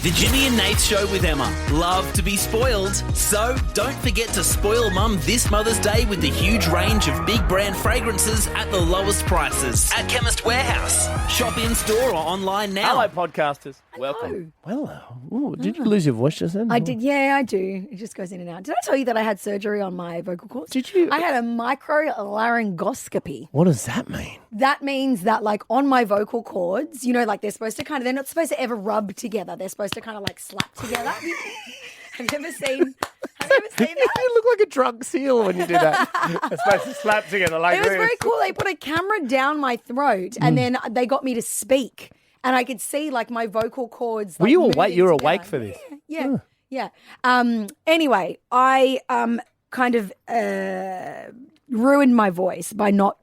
The Jimmy and Nath Show with Emma. Love to be spoiled. So don't forget to spoil Mum this Mother's Day with the huge range of big brand fragrances at the lowest prices at Chemist Warehouse. Shop in store or online now. Hello, podcasters. Welcome. Well, did you lose your voice just then? I did, yeah, I do. It just goes in and out. Did I tell you that I had surgery on my vocal cords? Did you? I had a microlaryngoscopy. What does that mean? That means that, like, on my vocal cords, you know, like they're supposed to they're not supposed to ever rub together. They're supposed to kind of like slap together. Have you ever seen that? You look like a drunk seal when you do that. It's supposed to slap together like It was this. very cool. They put a camera down my throat and then they got me to speak. And I could see, like, my vocal cords. Were like, you moving awake? You were together. awake for this? Yeah. Anyway, I kind of ruined my voice by not.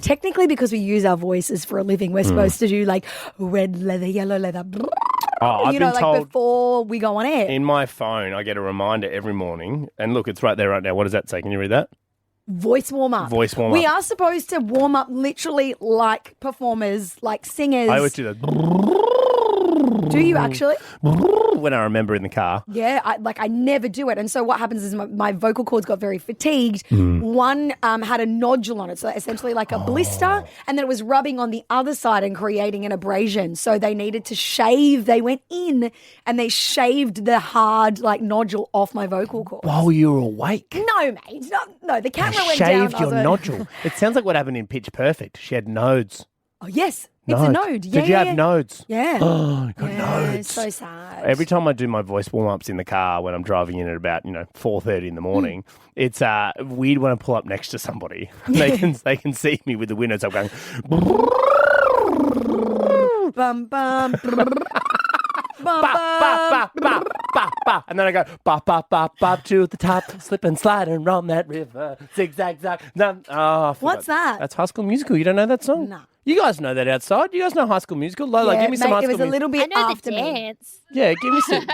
Technically, because we use our voices for a living, we're supposed to do like red leather, yellow leather. Oh, I've you know, been like told before we go on air. in my phone, I get a reminder every morning. And look, it's right there right now. What does that say? Can you read that? Voice warm up. Voice warm We up. are supposed to warm up literally like performers, like singers. I always do that. Do you actually? When I remember in the car. Yeah, I never do it. And so what happens is my vocal cords got very fatigued. One had a nodule on it, so essentially like a blister, and then it was rubbing on the other side and creating an abrasion. So they needed to shave. They went in and they shaved the hard like nodule off my vocal cords. While you were awake. No, mate. No, the camera went Shaved down. your nodule. It sounds like what happened in Pitch Perfect. She had nodes. Oh, yes. It's a node. Yeah, Did you yeah, have nodes? Yeah. Oh, you got Yeah, nodes. so sad. Every time I do my voice warm-ups in the car when I'm driving in at about, 4:30 in the morning, it's weird when I pull up next to somebody. They can see me with the windows up going. Bum, bum, Ba, ba, ba, ba, ba, ba. And then I go ba ba ba ba to the top, slip and slide and run that river, zigzag zag. No, I forgot. What's that? That's High School Musical. You don't know that song? No. You guys know that outside. You guys know High School Musical. Lola, give me some mate, High it School was a Musical. little bit I know after the me. dance. Yeah, give me some.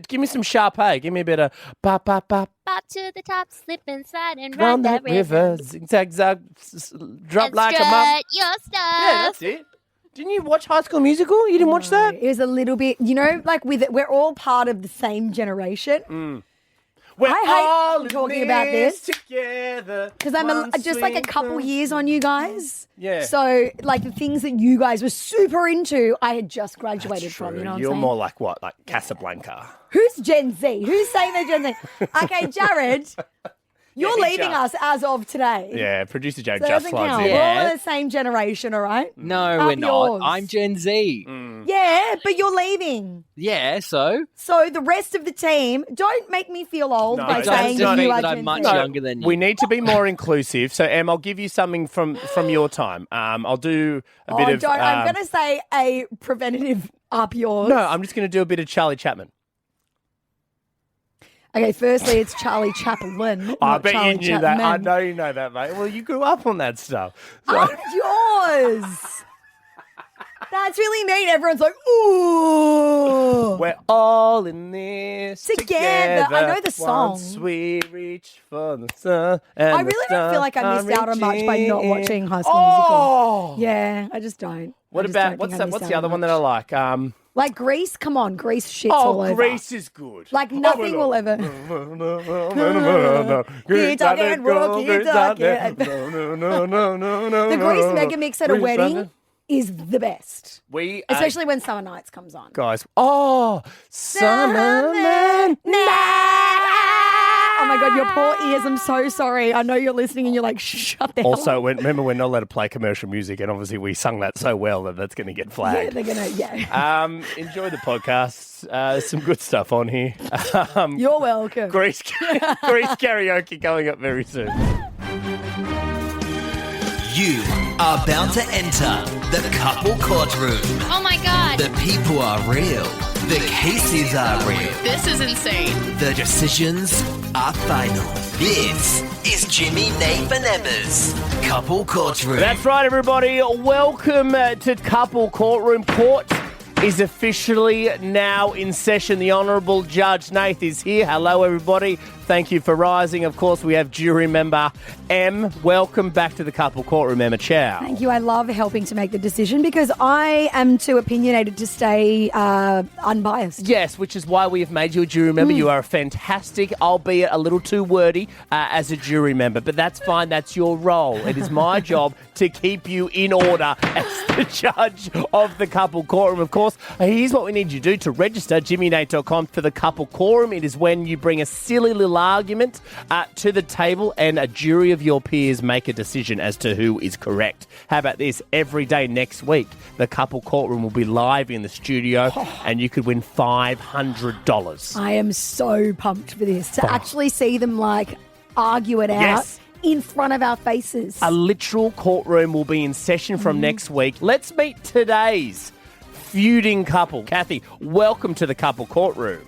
Give me some Sharpay. Give me a bit of ba ba ba. Bop to the top, slip and slide and Run run that river, zigzag zag, drop And like a strut mum. your stuff. Yeah, that's it. Didn't you watch High School Musical? You didn't watch that? It was a little bit, like we're all part of the same generation. We're I hate all in talking about this together. Because I'm just like a couple years on you guys. Yeah. So like the things that you guys were super into, I had just graduated from. You know what You're I'm saying? more like what? Like Casablanca. Who's Gen Z? Who's saying they're Gen Z? Okay, Jared, you're he leaving just- us as of today. Yeah, producer Joe So that just doesn't slides count. in. We're all Yeah. the same generation, all right? No, Up we're not. yours. I'm Gen Z. Yeah, but you're leaving. Yeah, so So the rest of the team, don't make me feel old No, by don't saying just that think you are that I'm Gen much Z. younger than you. We need to be more inclusive. So, Em, I'll give you something from your time. I'll do a bit of. I'm going to say a preventative up yours. No, I'm just going to do a bit of Charlie Chapman. Okay, firstly, it's Charlie Chaplin. I not bet Charlie you knew that. I Chapman. know you know that, mate. Well, you grew up on that stuff. So, Up yours. That's really neat. Everyone's like, ooh. we're all in this Together. I know the song. Once we reach for the sun. And I really don't feel like I missed out on much by not watching High School Oh! Musical. Yeah, I just don't. What about what's the other one that I like? Like Grease? Come on, Grease shits all over. Grease is good. Like nothing will ever. Keep talking, walk, keep talking. The Grease mega mix at a wedding is the best. We Especially when Summer Nights comes on. guys. Oh, Summer Man. Oh my God, your poor ears. I'm so sorry. I know you're listening and you're like, shut the hell up. Also, remember we're not allowed to play commercial music, and obviously we sung that so well that that's going to get Yeah, flagged. they're going to, yeah. Enjoy the podcast. Some good stuff on here. You're welcome. Grease karaoke coming up very soon. You are about to enter the couple courtroom. Oh my God. The people are real. The cases are real. This is insane. The decisions are final. This is Jimmy, Nath and Emma's Couple Courtroom. That's right, everybody. Welcome to Couple Courtroom. Court is officially now in session. The Honourable Judge Nath is here. Hello, everybody. Thank you for rising. Of course, we have jury member M. Welcome back to the couple courtroom, Emma Chow. Thank you. I love helping to make the decision because I am too opinionated to stay unbiased. Yes, which is why we have made you a jury member. You are fantastic, albeit a little too wordy as a jury member, but that's fine. That's your role. It is my job to keep you in order as the judge of the couple courtroom. Of course, here's what we need you to do to register, jimmynath.com for the couple quorum. It is when you bring a silly little argument to the table and a jury of your peers make a decision as to who is correct. How about this? Every day next week, the couple courtroom will be live in the studio and you could win $500. I am so pumped for this, to actually see them argue it out. Yes. In front of our faces. A literal courtroom will be in session from next week. Let's meet today's feuding couple. Kathy, welcome to the couple courtroom.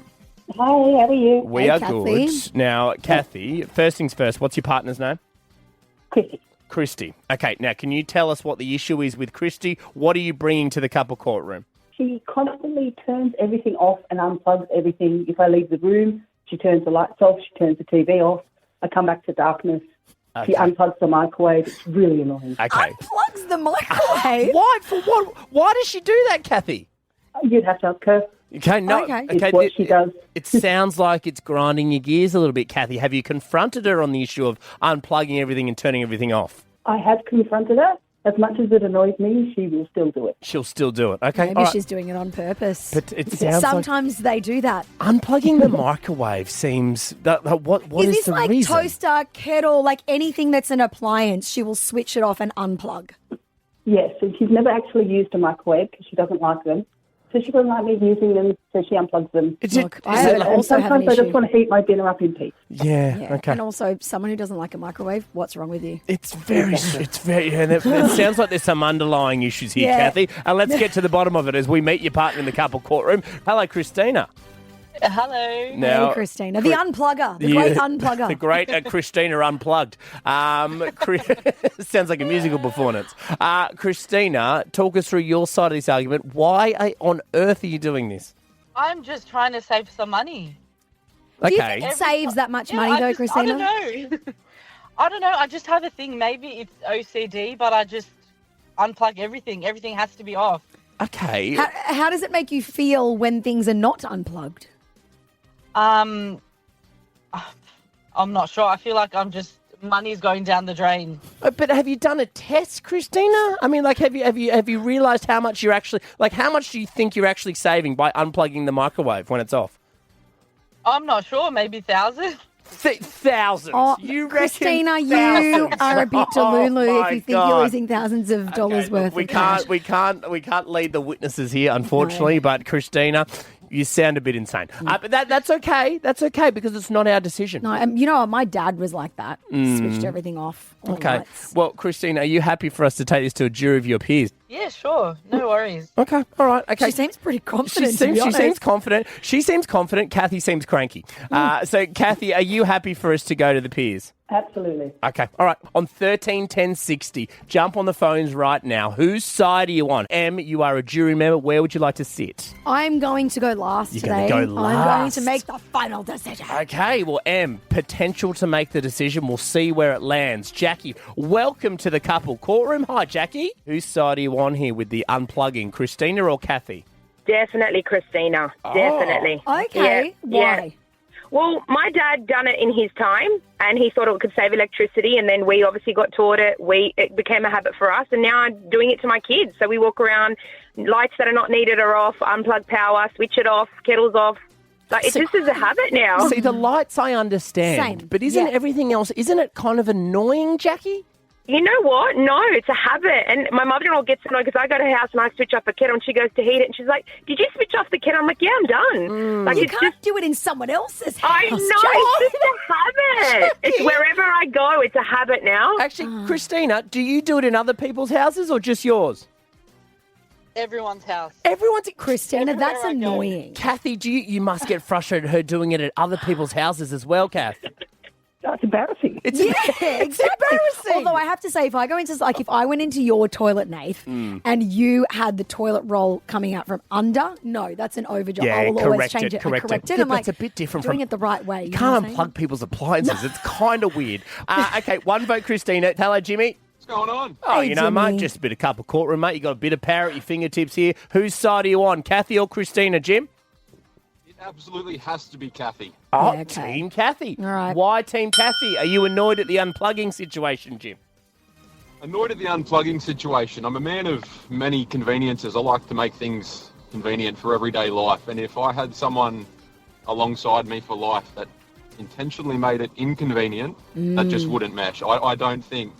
Hi, how are you? We Hey, are Kathy. good. Now, Kathy, first things first, what's your partner's name? Chrissy. Christy. Okay, now can you tell us what the issue is with Christy? What are you bringing to the couple courtroom? She constantly turns everything off and unplugs everything. If I leave the room, she turns the lights off, she turns the TV off. I come back to darkness. She unplugs the microwave. It's really annoying. Okay. Unplugs the microwave. Why? For what? Why does she do that, Kathy? You'd have to ask her. Okay, no. Okay. It's what she does. It sounds like it's grinding your gears a little bit, Kathy. Have you confronted her on the issue of unplugging everything and turning everything off? I have confronted her. As much as it annoys me, she will still do it. She'll still do it. Okay. Maybe all right. she's doing it on purpose. But it sounds like Sometimes they do that. unplugging the microwave seems... What Is is this the like reason? toaster, kettle, like anything that's an appliance, she will switch it off and unplug? Yes, and she's never actually used a microwave because she doesn't like them. So she doesn't like me using them, so she unplugs them. Look, I is it have like- And also have an sometimes I issue. just want to heat my dinner up in peace. Yeah, okay. And also, someone who doesn't like a microwave, what's wrong with you? It's very, and it sounds like there's some underlying issues here, Yeah. Kathy. And let's get to the bottom of it as we meet your partner in the couple courtroom. Hello, Christina. Hello. Now, Hey, Christina. The unplugger. The great unplugger. The great Christina Unplugged. Sounds like a musical performance. Christina, talk us through your side of this argument. Why on earth are you doing this? I'm just trying to save some money. Do you Okay. think it saves that much Yeah, money, though, I Christina? don't know. I don't know. I just have a thing. Maybe it's OCD, but I just unplug everything. Everything has to be off. Okay. How does it make you feel when things are not unplugged? I'm not sure. I feel like money's going down the drain. But have you done a test, Christina? I mean, have you realised how much you're actually how much do you think you're actually saving by unplugging the microwave when it's off? I'm not sure. Maybe 1,000. Thousands. Oh, You reckon Christina, you thousands? are a bit delulu Oh, if my you think you're God. losing thousands of dollars worth We of cash. can't lead the witnesses here, unfortunately. But Christina, you sound a bit insane. But that's okay. That's okay because it's not our decision. No, my dad was like that. Switched everything off. all the Okay. lights. Well, Christina, are you happy for us to take this to a jury of your peers? Yeah, sure. No worries. Okay. All right. Okay. She seems pretty confident. She to be seems honest. confident. She seems confident. Kathy seems cranky. So, Kathy, are you happy for us to go to the peers? Absolutely. Okay. All right. On 13 10 60, jump on the phones right now. Whose side are you on? Em, you are a jury member. Where would you like to sit? I'm going to go last You're today. gonna go I'm going last. to make the final decision. Okay. Well, Em, potential to make the decision. We'll see where it lands. Jackie, welcome to the couple courtroom. Hi, Jackie. Whose side are you on here with the unplugging, Christina or Kathy? Definitely Christina. Definitely. Okay. Yeah, Why? yeah. Well, my dad done it in his time, and he thought it could save electricity, and then we obviously got taught it. It became a habit for us, and now I'm doing it to my kids. So we walk around, lights that are not needed are off, unplug power, switch it off, kettle's off. Like, it's just as a habit now. See, the lights I understand, Same. but isn't Yeah. everything else, isn't it kind of annoying, Jackie? You know what? No, it's a habit. And my mother-in-law gets annoyed because I go to her house and I switch off a kettle and she goes to heat it and she's like, did you switch off the kettle? I'm like, yeah, I'm done. Like, You it's can't just, do it in someone else's house. I know, it's just a habit. It's wherever I go, it's a habit now. Actually, Christina, do you do it in other people's houses or just yours? Everyone's house. Everyone's... Christina, that's Everywhere I go. annoying. Kathy, you must get frustrated at her doing it at other people's houses as well, Kath. I It's embarrassing. It's Exactly. embarrassing. Although I have to say, if I went into your toilet, Nath, and you had the toilet roll coming out from under, no, that's an overjob. Yeah, I will always correct change it, it. correct and correct it. it. Yeah, I'm but like, it's a bit different doing from- it the right way. You can't unplug people's appliances. It's kind of weird. Okay, one vote, Christina. Hello, Jimmy. What's going on? Oh, Hey, you know, mate, Jimmy. just a bit of cup of courtroom, mate. You got a bit of power at your fingertips here. Whose side are you on, Kathy or Christina, Jim? It absolutely has to be Kathy. Oh, Yeah, okay. Team Kathy. All right. Why Team Kathy? Are you annoyed at the unplugging situation, Jim? Annoyed at the unplugging situation. I'm a man of many conveniences. I like to make things convenient for everyday life. And if I had someone alongside me for life that intentionally made it inconvenient, that just wouldn't mesh. I don't think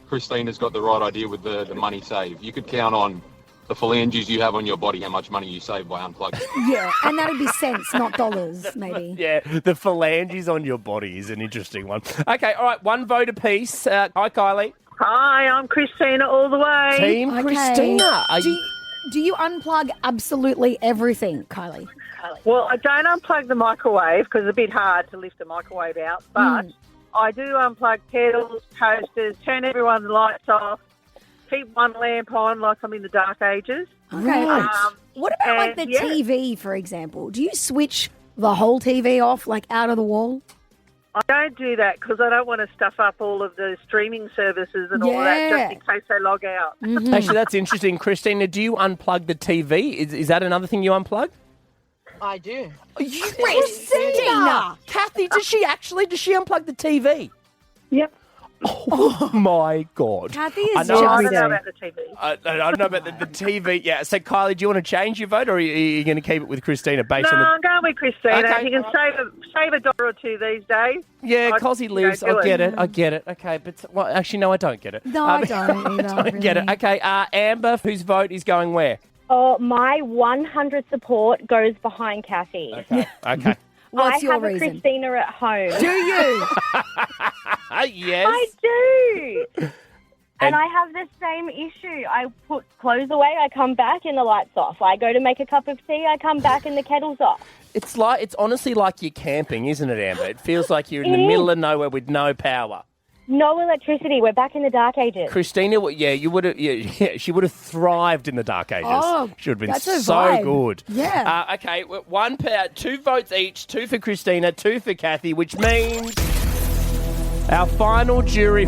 Christina's got the right idea with the money save. You could count on the phalanges you have on your body, how much money you save by unplugging. Yeah, and that'd be cents, not dollars, maybe. Yeah, the phalanges on your body is an interesting one. Okay, all right, one vote apiece. Hi, Kylie. Hi, I'm Christina all the way. Team Okay. Christina. Are you... Do you unplug absolutely everything, Kylie? Well, I don't unplug the microwave because it's a bit hard to lift the microwave out, but I do unplug kettles, toasters, turn everyone's lights off, keep one lamp on like I'm in the dark ages. Okay. What about like the and, yeah. TV, for example? Do you switch the whole TV off, like out of the wall? I don't do that because I don't want to stuff up all of the streaming services and all that just in case they log out. Actually, that's interesting. Christina, do you unplug the TV? Is that another thing you unplug? I do. Christina! Kathy, does she unplug the TV? Yep. Oh, my God. Kathy is I know- I every don't know day. about the TV. I don't know about the TV. Yeah, so Kylie, do you want to change your vote or are you going to keep it with Christina based No, on the... I'm going with Christina. Okay. You can save a dollar or two these days. Yeah, I'd, Cosy you know, lives. do I get it. it. I get it. Okay, but well, actually, no, I don't get it. No, I don't either. I don't get it. really. Okay, Amber, whose vote is going where? Oh, my 100 support goes behind Kathy. Okay. Okay. What's I your have reason? a Christina at home. Do you? Yes. I do. And- And I have the same issue. I put clothes away, I come back and the light's off. I go to make a cup of tea, I come back and the kettle's off. It's honestly like you're camping, isn't it, Amber? It feels like you're in the It middle of nowhere with no power. No electricity. We're back in the dark ages. Christina, you would have. Yeah, she would have thrived in the dark ages. Oh, she would have been that's her so vibe. good. Yeah. Okay, one pair, 2 votes each, 2 for Christina, 2 for Kathy, which means our final jury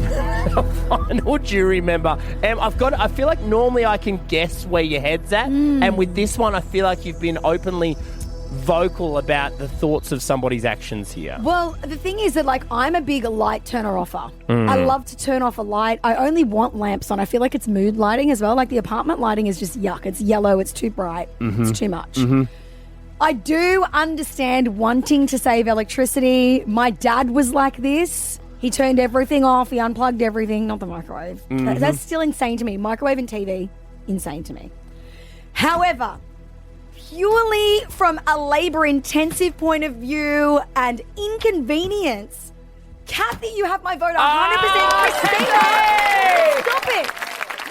member. I feel like normally I can guess where your head's at, and with this one, I feel like you've been openly vocal about the thoughts of somebody's actions here. Well, the thing is that, like, I'm a big light turner offer. I love to turn off a light. I only want lamps on. I feel like it's mood lighting as well. Like, the apartment lighting is just yuck. It's yellow. It's too bright. It's too much. I do understand wanting to save electricity. My dad was like this. He turned everything off. He unplugged everything. Not the microwave. That's still insane to me. Microwave and TV, insane to me. However, purely from a labour-intensive point of view and inconvenience, Kathy, you have my vote 100%. Christina, stop it.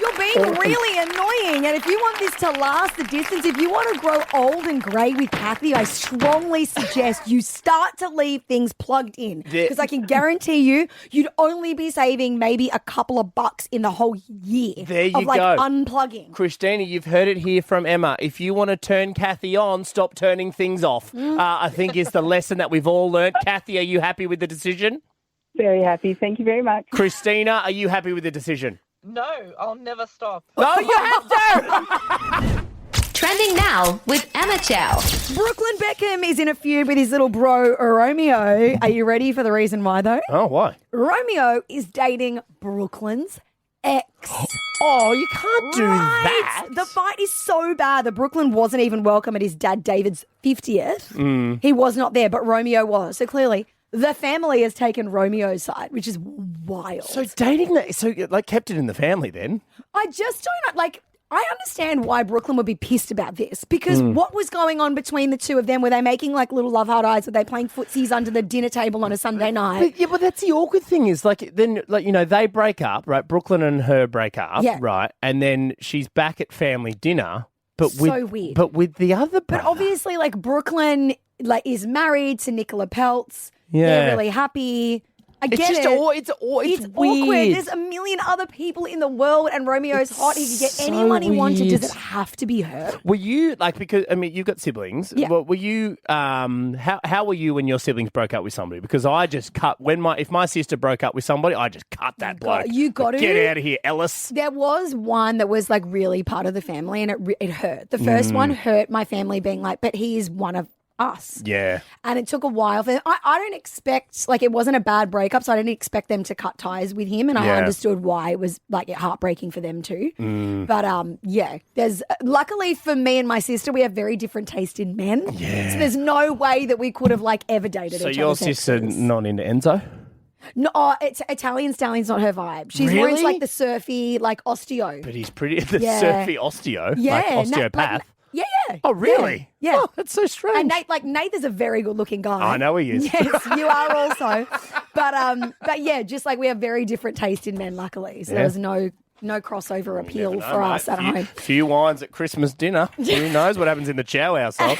You're being really annoying. And if you want this to last the distance, if you want to grow old and grey with Kathy, I strongly suggest you start to leave things plugged in. Because I can guarantee you'd only be saving maybe a couple of bucks in the whole year There you of like go. unplugging. Christina, you've heard it here from Emma. If you want to turn Kathy on, stop turning things off. I think is the lesson that we've all learnt. Kathy, are you happy with the decision? Very happy. Thank you very much. Christina, are you happy with the decision? No, I'll never stop. No, you have to! Trending now with Emma Chow. Brooklyn Beckham is in a feud with his little bro, Romeo. Are you ready for the reason why, though? Oh, why? Romeo is dating Brooklyn's ex. Oh, you can't do that. The fight is so bad that Brooklyn wasn't even welcome at his dad David's 50th. He was not there, but Romeo was. So clearly, the family has taken Romeo's side, which is wild. So dating that, kept it in the family then? I just don't, I understand why Brooklyn would be pissed about this because what was going on between the two of them? Were they making like little love heart eyes? Were they playing footsies under the dinner table on a Sunday night? But that's the awkward thing is they break up, right? Brooklyn and her break up, right? And then she's back at family dinner. But So weird. But with the other brother. But obviously, like, Brooklyn is married to Nicola Peltz. Yeah. They're really happy. I It's get just it. it's It's weird. awkward. There's a million other people in the world, and Romeo's hot. He could get so anyone he wanted. weird. Does it have to be her? Were you because you've got siblings? Yeah. Were you how were you when your siblings broke up with somebody? Because I just cut if my sister broke up with somebody, I just cut that bloke. You got to Get out of here, Ellis. There was one that was like really part of the family, and it hurt. The first one hurt my family, being like, but he is one of us. Yeah. And it took a while for I don't expect, like, it wasn't a bad breakup, so I didn't expect them to cut ties with him, and I understood why it was like heartbreaking for them too. But there's luckily for me and my sister, we have very different taste in men. Yeah. So there's no way that we could have like ever dated So each your other's sister exes. not into Enzo? No, it's Italian stallion's not her vibe. She's more into Really? like the surfy, like osteo. But he's pretty the Yeah. surfy osteo, Yeah, like osteopath. Yeah. Oh, really? Yeah. Oh, that's so strange. And Nate is a very good looking guy. I know he is. Yes, you are also. But yeah, just like we have very different taste in men, luckily. So there's no crossover appeal Never know, for mate. us at home. Few wines at Christmas dinner. Who knows what happens in the Chow household?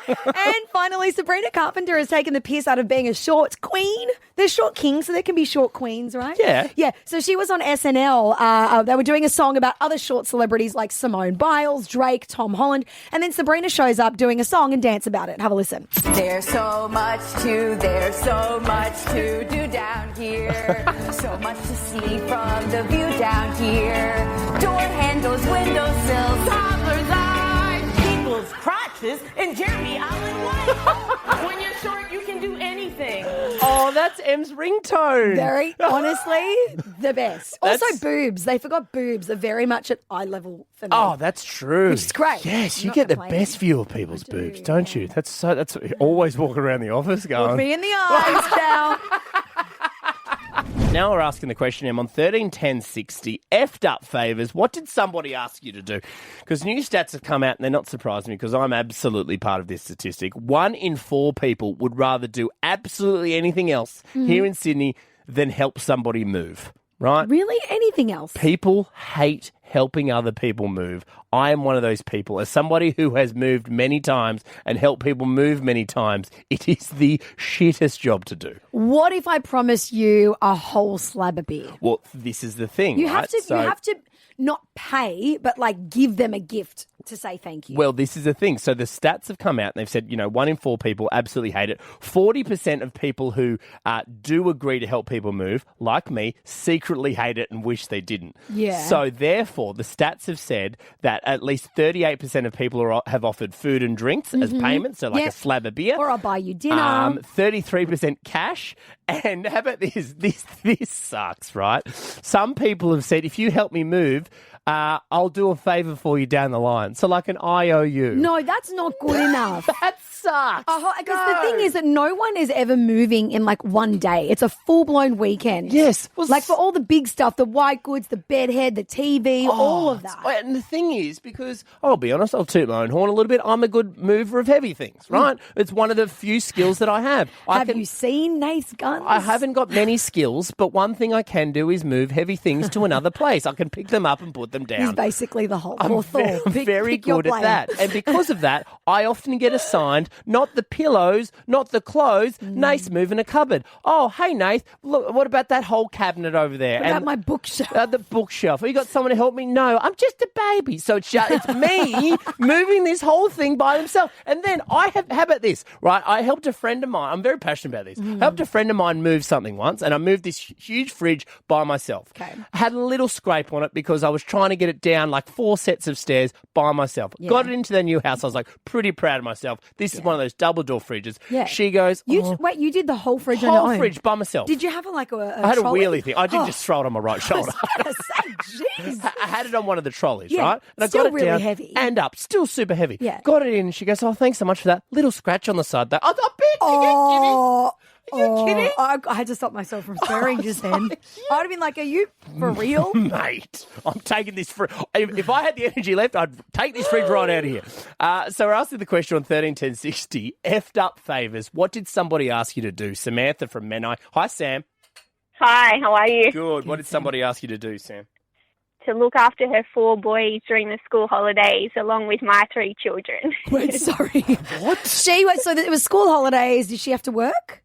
And finally, Sabrina Carpenter has taken the piss out of being a short queen. There's short kings, so there can be short queens, right? Yeah. Yeah. So she was on SNL. They were doing a song about other short celebrities like Simone Biles, Drake, Tom Holland. And then Sabrina shows up doing a song and dance about it. Have a listen. There's so much to do down here. So much to see from the view down here. Door handles, windowsills, toddlers' eyes, people's crotches, and Jeremy Allen White. When you're short, you can do anything. Oh, that's Em's ringtone. Very, honestly, the best. Also, boobs. They forgot boobs are very much at eye level for me. Oh, that's true. Which is great. Yes, I'm you not get the complaining. best view of people's boobs, don't you? That's always walking around the office going. Look me in the eyes now. Now we're asking the question, Em, on 131060, effed up favours, what did somebody ask you to do? Because new stats have come out and they're not surprising me because I'm absolutely part of this statistic. 1 in 4 people would rather do absolutely anything else here in Sydney than help somebody move, right? Really? Anything else? People hate helping other people move. I am one of those people. As somebody who has moved many times and helped people move many times, it is the shittest job to do. What if I promise you a whole slab of beer? Well, this is the thing, You right? have to not pay, but like give them a gift to say thank you. Well, this is the thing. So the stats have come out and they've said, 1 in 4 people absolutely hate it. 40% of people who do agree to help people move, like me, secretly hate it and wish they didn't. Yeah. So therefore, the stats have said that at least 38% of people have offered food and drinks as payment, so like a slab of beer. Or I'll buy you dinner. 33% cash. And how about this? This sucks, right? Some people have said, if you help me move, I'll do a favour for you down the line. So like an IOU. No, that's not good enough. That sucks. Because the thing is that no one is ever moving in like one day. It's a full-blown weekend. Yes. Well, like for all the big stuff, the white goods, the bedhead, the TV, all of that. And the thing is, because I'll be honest, I'll toot my own horn a little bit. I'm a good mover of heavy things, right? It's one of the few skills that I have. Have you seen Nate's guns? I haven't got many skills, but one thing I can do is move heavy things to another place. I can pick them up and put them down. He's basically the Hulk. I'm or Thor. very Pick your good at player. that. And because of that, I often get assigned not the pillows, not the clothes. Nate's moving a cupboard. Oh, hey, Nate, look, what about that whole cabinet over there? What about my bookshelf? The bookshelf. Have you got someone to help me? No, I'm just a baby. So it's me moving this whole thing by himself. And then how about this, right? I helped a friend of mine. I'm very passionate about this. I helped a friend of mine move something once, and I moved this huge fridge by myself. Okay. Had a little scrape on it because I was trying to get it down like 4 sets of stairs by myself. Yeah. Got it into their new house. I was like pretty proud of myself. This is one of those double door fridges. Yeah. She goes, Wait, you did the whole fridge on your whole own? fridge by myself. Did you have I had a trolley? wheelie thing. I didn't just throw it on my right shoulder. Jeez. I had it on one of the trolleys, Yeah, right? And I still got it really down heavy. and up, still super heavy. Yeah. Got it in, and she goes, "Oh, thanks so much for that." Little scratch on the side there. I thought, bitch, Oh, are you kidding? I had to stop myself from swearing just then. I'd have been like, are you for real? Mate, I'm taking this fridge. If I had the energy left, I'd take this fridge right out of here. So we're asking the question on 131060, effed up favours. What did somebody ask you to do? Samantha from Menai. Hi, Sam. Hi, how are you? Good. What did somebody ask you to do, Sam? To look after her 4 boys during the school holidays along with my 3 children. Wait, sorry. What? So it was school holidays. Did she have to work?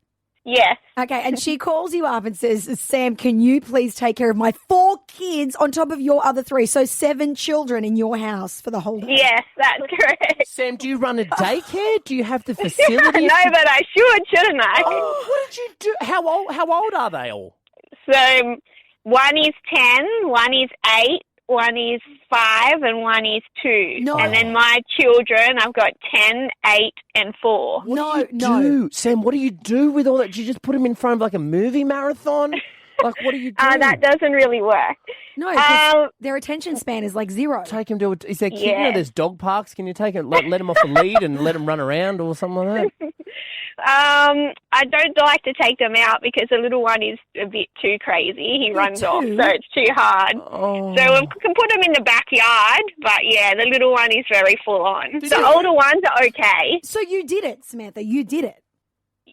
Yes. Okay, and she calls you up and says, Sam, can you please take care of my 4 kids on top of your other 3? So 7 children in your house for the whole day. Yes, that's correct. Sam, do you run a daycare? Do you have the facilities? No, but I should, shouldn't I? Oh, what did you do? How old are they all? So one is 10, one is 8, one is 5, and one is 2. No. And then my children, I've got 10, 8, and 4. No. Sam, what do you do with all that? Do you just put them in front of like a movie marathon? Like, what do you do? That doesn't really work. No, 'cause their attention span is like 0. Take them to is there you know, there's dog parks. Can you take them, let them off the lead and let them run around or something like that? I don't like to take them out because the little one is a bit too crazy. He runs off, so it's too hard. Oh. So we can put them in the backyard, but yeah, the little one is very full on. The older ones are okay. So you did it, Samantha. You did it.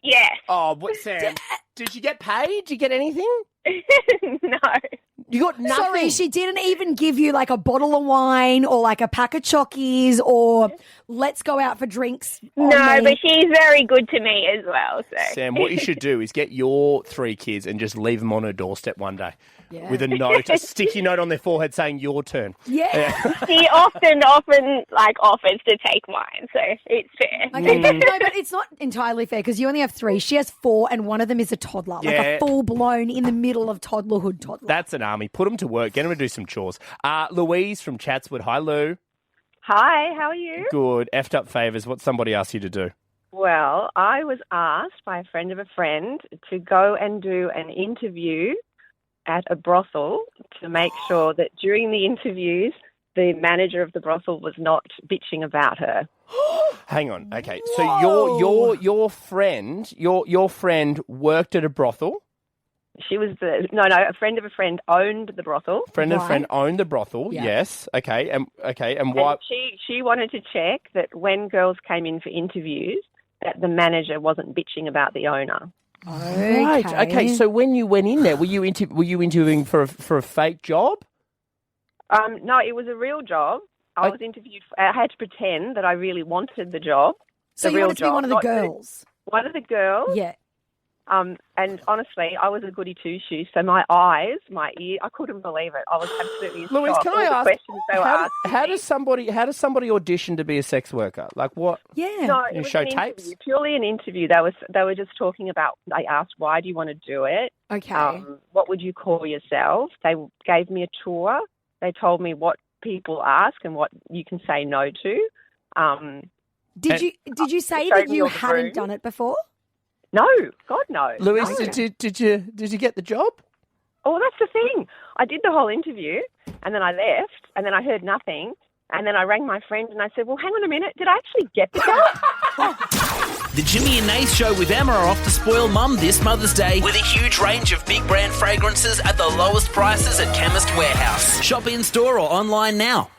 Yes. Oh, what, Sam? Did you get paid? Did you get anything? No. You got nothing. Sorry, she didn't even give you like a bottle of wine or like a pack of chockies or let's go out for drinks. No, but she's very good to me as well. So. Sam, what you should do is get your 3 kids and just leave them on her doorstep one day with a note, a sticky note on their forehead saying your turn. Yeah. She often like offers to take mine, so it's fair. Okay, no, but it's not entirely fair because you only have 3. She has 4 and one of them is a toddler, like a full-blown in the middle of toddlerhood toddler. That's an army. Put them to work. Get them to do some chores. Louise from Chatswood. Hi, Lou. Hi, how are you? Good. Effed Up Favours. What somebody asked you to do? Well, I was asked by a friend of a friend to go and do an interview at a brothel to make sure that during the interviews, the manager of the brothel was not bitching about her. Hang on. Okay. So your friend worked at a brothel? She was a friend of a friend owned the brothel. Friend of a friend owned the brothel. Yeah. Yes. Okay. And why? And she wanted to check that when girls came in for interviews, that the manager wasn't bitching about the owner. Right. Okay. So when you went in there, were you interviewing for a fake job? No, it was a real job. I was interviewed. I had to pretend that I really wanted the job. So you wanted to be one of the girls? One of the girls. Yeah. And honestly, I was a goody two-shoes. So my eyes, my ear, I couldn't believe it. I was absolutely in Louise, shock. can All I the ask, questions they were asking how does somebody audition to be a sex worker? Like what? Yeah. No, You it was show an tapes? interview, purely an interview. They were just talking about. They asked, "Why do you want to do it? Okay. What would you call yourself?" They gave me a tour. They told me what people ask and what you can say no to. Did you say showed that me you all the hadn't room. done it before? No, God no. Louise, No. did you get the job? Oh, that's the thing. I did the whole interview, and then I left, and then I heard nothing, and then I rang my friend, and I said, "Well, hang on a minute. Did I actually get the job?" The Jimmy and Nath Show with Emma are off to spoil Mum this Mother's Day with a huge range of big brand fragrances at the lowest prices at Chemist Warehouse. Shop in store or online now.